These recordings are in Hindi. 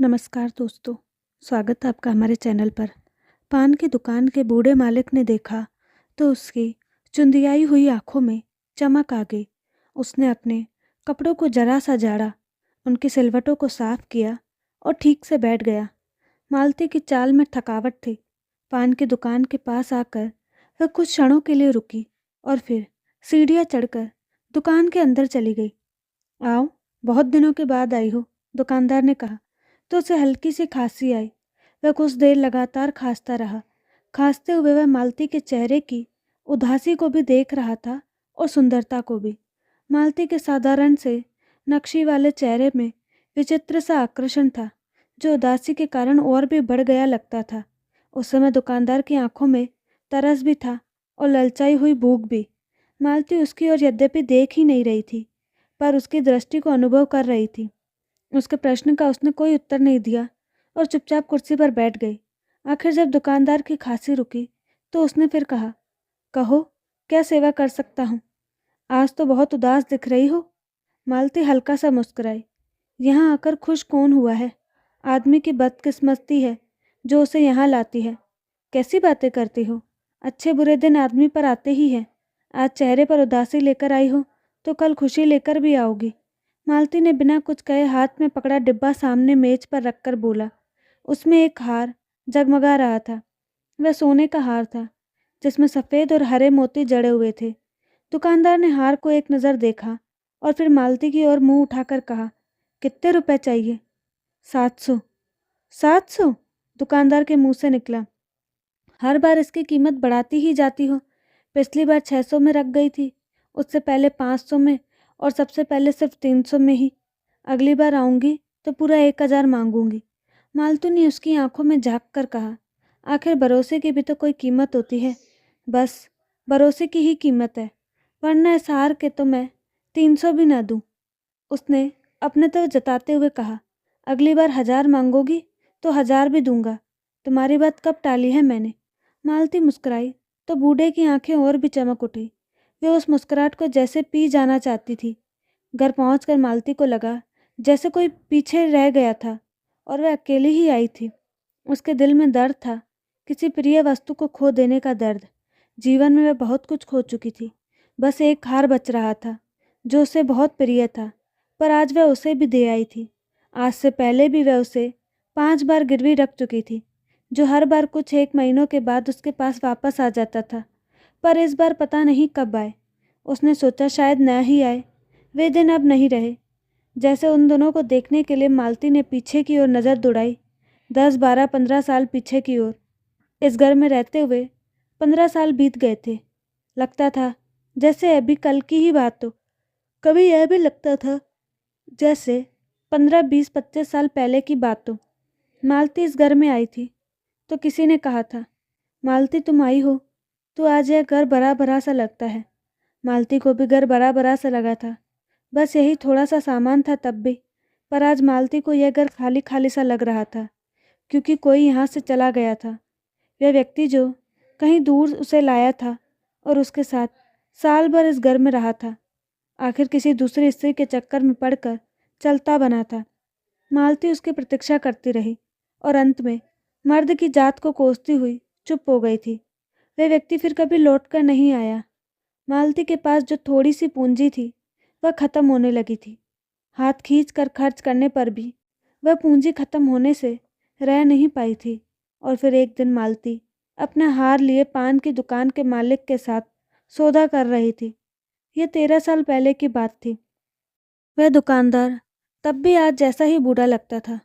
नमस्कार दोस्तों, स्वागत है आपका हमारे चैनल पर। पान की दुकान के बूढ़े मालिक ने देखा तो उसकी चुंदियाई हुई आंखों में चमक आ गई। उसने अपने कपड़ों को जरा सा झाड़ा, उनकी सिलवटों को साफ किया और ठीक से बैठ गया। मालती की चाल में थकावट थी। पान की दुकान के पास आकर वह कुछ क्षणों के लिए रुकी और फिर सीढ़ियाँ चढ़कर दुकान के अंदर चली गई। आओ, बहुत दिनों के बाद आई हो, दुकानदार ने कहा। तो उसे हल्की सी खांसी आई। वह कुछ देर लगातार खांसता रहा। खांसते हुए वह मालती के चेहरे की उदासी को भी देख रहा था और सुंदरता को भी। मालती के साधारण से नक्शी वाले चेहरे में विचित्र सा आकर्षण था, जो उदासी के कारण और भी बढ़ गया लगता था। उस समय दुकानदार की आंखों में तरस भी था और ललचाई हुई भूख भी। मालती उसकी ओर यद्यपि देख ही नहीं रही थी, पर उसकी दृष्टि को अनुभव कर रही थी। उसके प्रश्न का उसने कोई उत्तर नहीं दिया और चुपचाप कुर्सी पर बैठ गई। आखिर जब दुकानदार की खांसी रुकी तो उसने फिर कहा, कहो, क्या सेवा कर सकता हूँ? आज तो बहुत उदास दिख रही हो। मालती हल्का सा मुस्कुराई। यहाँ आकर खुश कौन हुआ है? आदमी की बदकिस्मती है जो उसे यहाँ लाती है। कैसी बातें करती हो? अच्छे बुरे दिन आदमी पर आते ही हैं। आज चेहरे पर उदासी लेकर आई हो तो कल खुशी लेकर भी आओगी। मालती ने बिना कुछ कहे हाथ में पकड़ा डिब्बा सामने मेज पर रखकर बोला। उसमें एक हार जगमगा रहा था। वह सोने का हार था जिसमें सफ़ेद और हरे मोती जड़े हुए थे। दुकानदार ने हार को एक नज़र देखा और फिर मालती की ओर मुंह उठाकर कहा, कितने रुपए चाहिए? 700। 700? दुकानदार के मुंह से निकला। हर बार इसकी कीमत बढ़ाती ही जाती हो। पिछली बार 600 में रख गई थी, उससे पहले 500 में और सबसे पहले सिर्फ 300 में ही। अगली बार आऊँगी तो पूरा 1000 मांगूंगी। मालतू ने उसकी आंखों में झाँक कर कहा, आखिर भरोसे की भी तो कोई कीमत होती है। बस भरोसे की ही कीमत है, वरना इस हार के तो मैं 300 भी ना दूँ। उसने अपने तो जताते हुए कहा, अगली बार 1000 मांगोगी तो 1000 भी दूंगा। तुम्हारी बात कब टाली है मैंने? मालती मुस्कुराई तो बूढ़े की आंखें और भी चमक उठी। वे उस मुस्कुराहट को जैसे पी जाना चाहती थी। घर पहुंचकर मालती को लगा जैसे कोई पीछे रह गया था और वह अकेली ही आई थी। उसके दिल में दर्द था, किसी प्रिय वस्तु को खो देने का दर्द। जीवन में वह बहुत कुछ खो चुकी थी, बस एक हार बच रहा था जो उसे बहुत प्रिय था, पर आज वह उसे भी दे आई थी। आज से पहले भी वह उसे 5 बार गिरवी रख चुकी थी, जो हर बार कुछ 1 महीनों के बाद उसके पास वापस आ जाता था, पर इस बार पता नहीं कब आए। उसने सोचा शायद न ही आए। वे दिन अब नहीं रहे। जैसे उन दोनों को देखने के लिए मालती ने पीछे की ओर नज़र दौड़ाई, 10, 12, 15 साल पीछे की ओर। इस घर में रहते हुए 15 साल बीत गए थे। लगता था जैसे अभी कल की ही बात हो। कभी यह भी लगता था जैसे 15, 20, 25 साल पहले की बात हो। मालती इस घर में आई थी तो किसी ने कहा था, मालती तुम आई हो तो आज यह घर भरा भरा सा लगता है। मालती को भी घर भरा भरा सा लगा था, बस यही थोड़ा सा सामान था तब भी। पर आज मालती को यह घर खाली खाली सा लग रहा था, क्योंकि कोई यहाँ से चला गया था। वह व्यक्ति जो कहीं दूर उसे लाया था और उसके साथ साल भर इस घर में रहा था, आखिर किसी दूसरी स्त्री के चक्कर में पड़कर चलता बना था। मालती उसकी प्रतीक्षा करती रही और अंत में मर्द की जात को कोसती हुई चुप हो गई थी। वह व्यक्ति फिर कभी लौटकर नहीं आया। मालती के पास जो थोड़ी सी पूंजी थी वह खत्म होने लगी थी। हाथ खींच कर खर्च करने पर भी वह पूंजी खत्म होने से रह नहीं पाई थी। और फिर एक दिन मालती अपना हार लिए पान की दुकान के मालिक के साथ सौदा कर रही थी। यह 13 साल पहले की बात थी। वह दुकानदार तब भी आज जैसा ही बूढ़ा लगता था।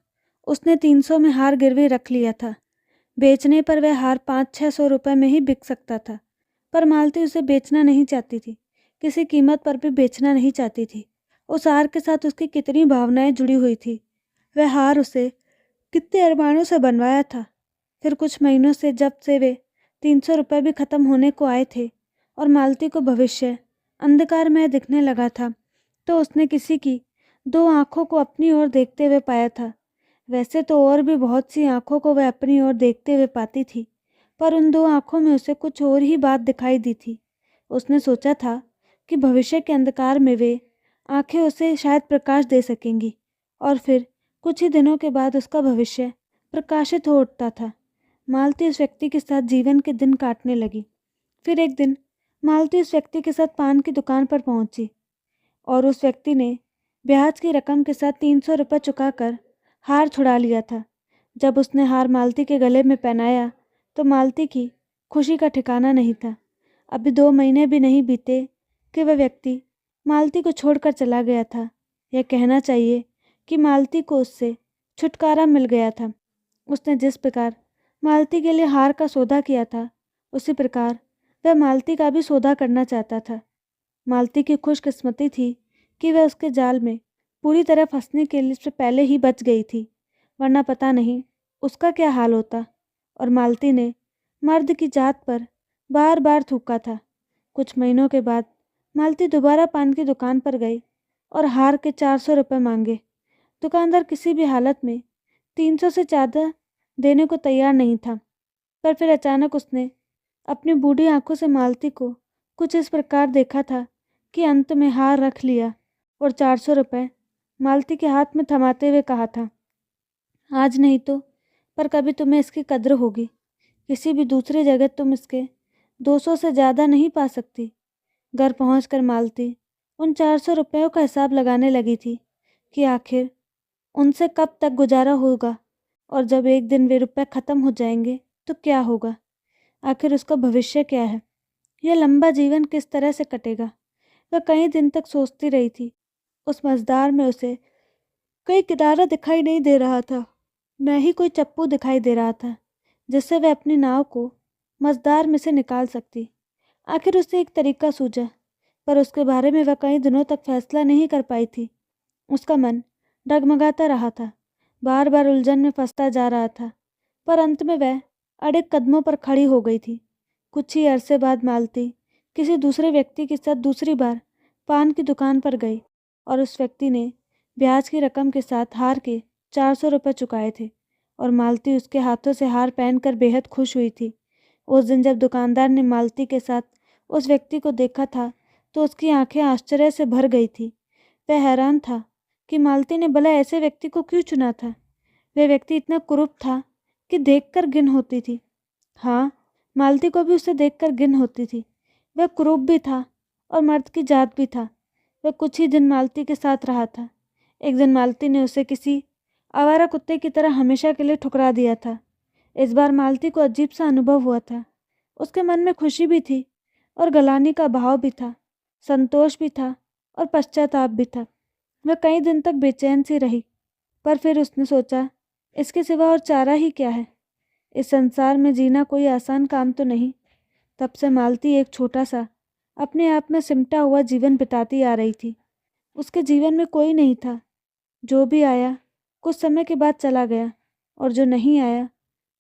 उसने 300 में हार गिरवी रख लिया था। बेचने पर वह हार 500-600 रुपये में ही बिक सकता था, पर मालती उसे बेचना नहीं चाहती थी, किसी कीमत पर भी बेचना नहीं चाहती थी। उस हार के साथ उसकी कितनी भावनाएं जुड़ी हुई थी। वह हार उसे कितने अरमानों से बनवाया था। फिर कुछ महीनों से जब से वे 300 रुपये भी खत्म होने को आए थे और मालती को भविष्य अंधकार में दिखने लगा था, तो उसने किसी की 2 आंखों को अपनी ओर देखते हुए पाया था। वैसे तो और भी बहुत सी आंखों को वह अपनी ओर देखते हुए पाती थी, पर उन 2 आंखों में उसे कुछ और ही बात दिखाई दी थी। उसने सोचा था कि भविष्य के अंधकार में वे आंखें उसे शायद प्रकाश दे सकेंगी और फिर कुछ ही दिनों के बाद उसका भविष्य प्रकाशित हो उठता था। मालती उस व्यक्ति के साथ जीवन के दिन काटने लगी। फिर एक दिन मालती उस व्यक्ति के साथ पान की दुकान पर पहुंची और उस व्यक्ति ने ब्याज की रकम के साथ 300 रुपये चुकाकर हार छुड़ा लिया था। जब उसने हार मालती के गले में पहनाया तो मालती की खुशी का ठिकाना नहीं था। अभी 2 महीने भी नहीं बीते कि वह व्यक्ति मालती को छोड़कर चला गया था। यह कहना चाहिए कि मालती को उससे छुटकारा मिल गया था। उसने जिस प्रकार मालती के लिए हार का सौदा किया था, उसी प्रकार वह मालती का भी सौदा करना चाहता था। मालती की खुशकिस्मती थी कि वह उसके जाल में पूरी तरह फंसने के लिए से पहले ही बच गई थी, वरना पता नहीं उसका क्या हाल होता। और मालती ने मर्द की जात पर बार बार थूका था। कुछ महीनों के बाद मालती दोबारा पान की दुकान पर गई और हार के 400 रुपये मांगे। दुकानदार किसी भी हालत में 300 से ज़्यादा देने को तैयार नहीं था। पर फिर अचानक उसने अपनी बूढ़ी आंखों से मालती को कुछ इस प्रकार देखा था कि अंत में हार रख लिया और 400 रुपये मालती के हाथ में थमाते हुए कहा था, आज नहीं तो पर कभी तुम्हें इसकी कद्र होगी। किसी भी दूसरी जगह तुम इसके 200 से ज़्यादा नहीं पा सकती। घर पहुंचकर मालती उन 400 रुपयों का हिसाब लगाने लगी थी कि आखिर उनसे कब तक गुजारा होगा और जब एक दिन वे रुपए ख़त्म हो जाएंगे तो क्या होगा। आखिर उसका भविष्य क्या है, यह लंबा जीवन किस तरह से कटेगा। वह कई दिन तक सोचती रही थी। उस मझधार में उसे कोई किनारा दिखाई नहीं दे रहा था, न ही कोई चप्पू दिखाई दे रहा था जिससे वह अपनी नाव को मझधार में से निकाल सकती। आखिर उसे एक तरीका सूझा, पर उसके बारे में वह कई दिनों तक फैसला नहीं कर पाई थी। उसका मन डगमगाता रहा था, बार बार उलझन में फंसता जा रहा था, पर अंत में वह अड़े कदमों पर खड़ी हो गई थी। कुछ ही अरसे बाद मालती किसी दूसरे व्यक्ति के साथ दूसरी बार पान की दुकान पर गई और उस व्यक्ति ने ब्याज की रकम के साथ हार के 400 रुपये चुकाए थे और मालती उसके हाथों से हार पहनकर बेहद खुश हुई थी। उस दिन जब दुकानदार ने मालती के साथ उस व्यक्ति को देखा था तो उसकी आंखें आश्चर्य से भर गई थी। वह हैरान था कि मालती ने भला ऐसे व्यक्ति को क्यों चुना था। वह व्यक्ति इतना कुरूप था कि देखकर घिन होती थी। हाँ, मालती को भी उसे देखकर घिन होती थी। वह कुरूप भी था और मर्द की जात भी था। वह कुछ ही दिन मालती के साथ रहा था। एक दिन मालती ने उसे किसी आवारा कुत्ते की तरह हमेशा के लिए ठुकरा दिया था। इस बार मालती को अजीब सा अनुभव हुआ था। उसके मन में खुशी भी थी और गलानी का भाव भी था, संतोष भी था और पश्चाताप भी था। वह कई दिन तक बेचैन सी रही, पर फिर उसने सोचा, इसके सिवा और चारा ही क्या है। इस संसार में जीना कोई आसान काम तो नहीं। तब से मालती एक छोटा सा अपने आप में सिमटा हुआ जीवन बिताती आ रही थी। उसके जीवन में कोई नहीं था। जो भी आया कुछ समय के बाद चला गया और जो नहीं आया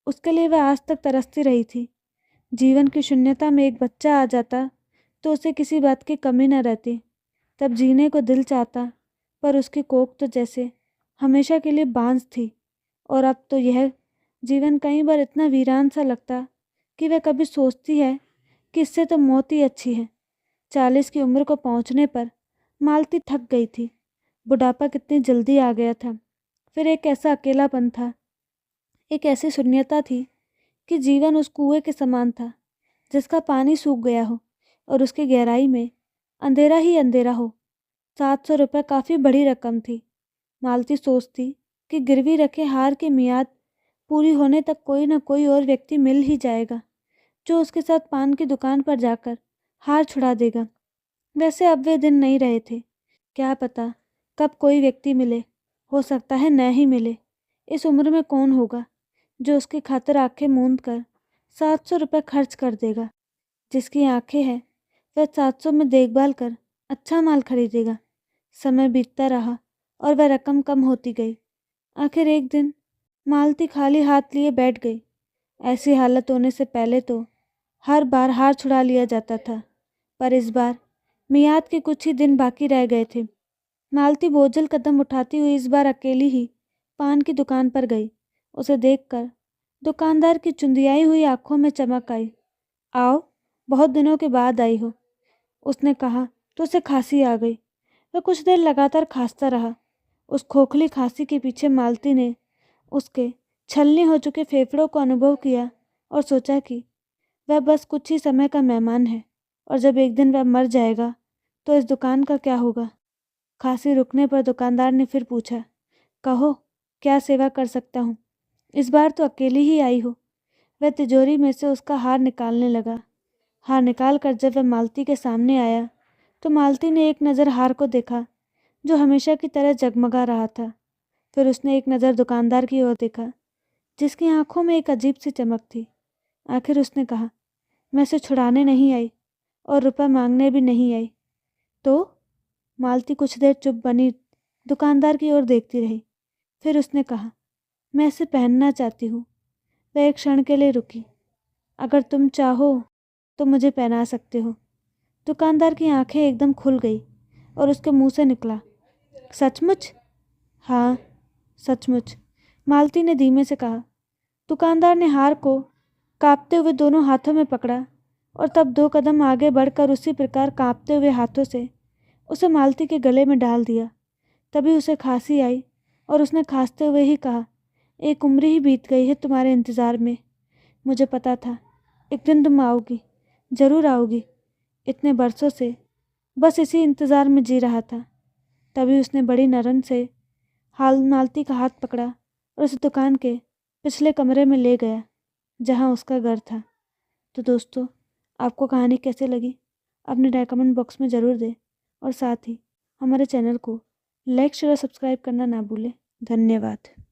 उसके लिए वह आज तक तरसती रही थी। जीवन की शून्यता में एक बच्चा आ जाता तो उसे किसी बात की कमी न रहती। तब जीने को दिल चाहता, पर उसकी कोख तो जैसे हमेशा के लिए बांझ थी। और अब तो यह जीवन कई बार इतना वीरान सा लगता कि वह कभी सोचती है कि इससे तो मौत ही अच्छी है। 40 की उम्र को पहुंचने पर मालती थक गई थी। बुढ़ापा कितनी जल्दी आ गया था। फिर एक ऐसा अकेलापन था, एक ऐसी शून्यता थी कि जीवन उस कुएं के समान था जिसका पानी सूख गया हो और उसकी गहराई में अंधेरा ही अंधेरा हो। 700 रुपये काफ़ी बड़ी रकम थी। मालती सोचती कि गिरवी रखे हार की मियाद पूरी होने तक कोई न कोई और व्यक्ति मिल ही जाएगा जो उसके साथ पान की दुकान पर जाकर हार छुड़ा देगा। वैसे अब वे दिन नहीं रहे थे। क्या पता कब कोई व्यक्ति मिले, हो सकता है न ही मिले। इस उम्र में कौन होगा जो उसकी खातिर आंखें मूंद कर 700 रुपये खर्च कर देगा। जिसकी आंखें हैं वह 700 में देखभाल कर अच्छा माल खरीदेगा। समय बीतता रहा और वह रकम कम होती गई। आखिर एक दिन मालती खाली हाथ लिए बैठ गई। ऐसी हालत होने से पहले तो हर बार हार छुड़ा लिया जाता था, पर इस बार मियाद के कुछ ही दिन बाकी रह गए थे। मालती बोझल कदम उठाती हुई इस बार अकेली ही पान की दुकान पर गई। उसे देखकर दुकानदार की चुंदियाई हुई आंखों में चमक आई। आओ, बहुत दिनों के बाद आई हो, उसने कहा तो उसे खांसी आ गई। वह कुछ देर लगातार खांसता रहा उस खोखली खांसी के पीछे मालती ने उसके छलनी हो चुके फेफड़ों को अनुभव किया और सोचा कि वह बस कुछ ही समय का मेहमान है और जब एक दिन वह मर जाएगा तो इस दुकान का क्या होगा। खांसी रुकने पर दुकानदार ने फिर पूछा, कहो क्या सेवा कर सकता हूँ? इस बार तो अकेली ही आई हो। वह तिजोरी में से उसका हार निकालने लगा। हार निकाल कर जब वह मालती के सामने आया तो मालती ने एक नज़र हार को देखा जो हमेशा की तरह जगमगा रहा था। फिर उसने एक नज़र दुकानदार की ओर देखा जिसकी आंखों में एक अजीब सी चमक थी। आखिर उसने कहा, मैं इसे छुड़ाने नहीं आई और रुपया मांगने भी नहीं आई। तो मालती कुछ देर चुप बनी दुकानदार की ओर देखती रही। फिर उसने कहा, मैं इसे पहनना चाहती हूँ। वह एक क्षण के लिए रुकी। अगर तुम चाहो तो मुझे पहना सकते हो। दुकानदार की आंखें एकदम खुल गई और उसके मुंह से निकला, सचमुच? हाँ सचमुच, मालती ने धीमे से कहा। दुकानदार ने हार को कांपते हुए दोनों हाथों में पकड़ा और तब 2 कदम आगे बढ़कर उसी प्रकार कांपते हुए हाथों से उसे मालती के गले में डाल दिया। तभी उसे खांसी आई और उसने खांसते हुए ही कहा, एक उम्र ही बीत गई है तुम्हारे इंतज़ार में। मुझे पता था एक दिन तुम आओगी, ज़रूर आओगी। इतने बरसों से बस इसी इंतज़ार में जी रहा था। तभी उसने बड़ी नरम से मालती का हाथ पकड़ा और उस दुकान के पिछले कमरे में ले गया जहाँ उसका घर था। तो दोस्तों, आपको कहानी कैसे लगी अपने राय कमेंट बॉक्स में ज़रूर दें और साथ ही हमारे चैनल को लाइक शेयर और सब्सक्राइब करना ना भूलें। धन्यवाद।